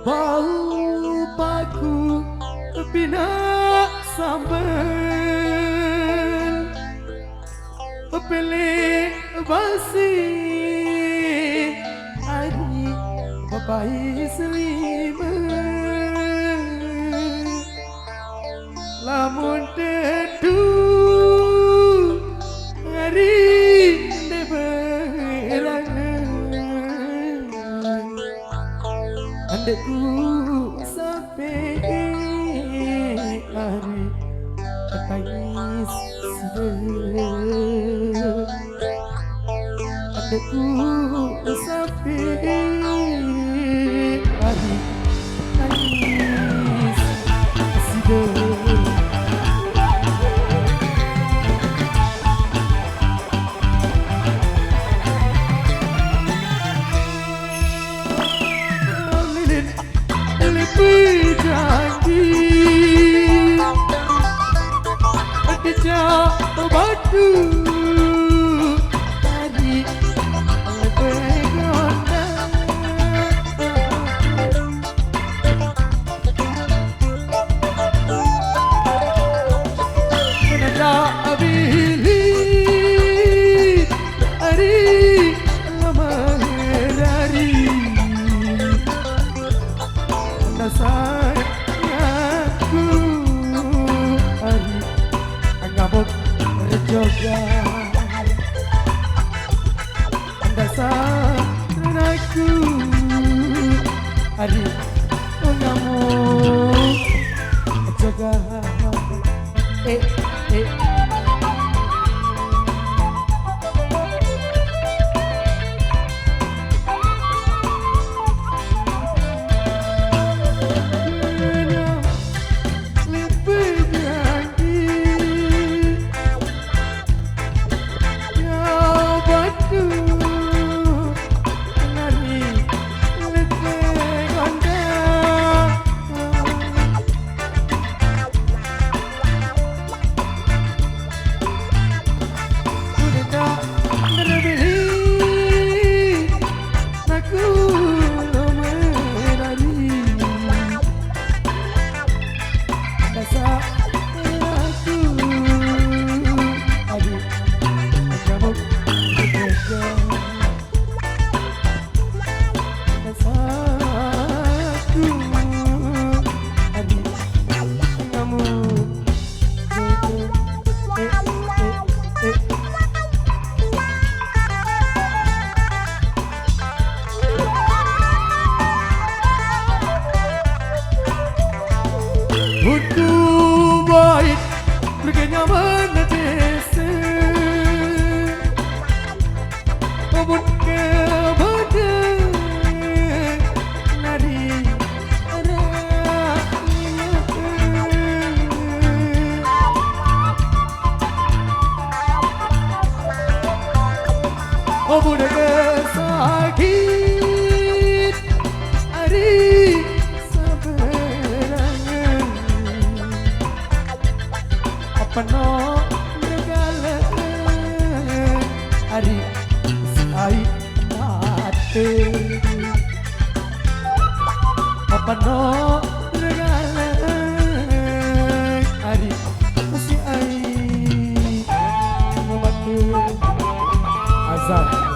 bau paku bina sambal pilih basi hari bapai selima lamun tedu hari neberangan andeku sampai hari tangis adekku sampai hari tangis lilin lebih janji jauh batu hari lebih gondang menanda bilik hari lama dari anda sayangku hari ngamuk berjoga dasar aku hari ngamuk berjoga Untuk baik perginya menedesa Obun ke badan nari Obun ke sakit hari penuh negara hari sai mati penuh negara hari masih ai mati azan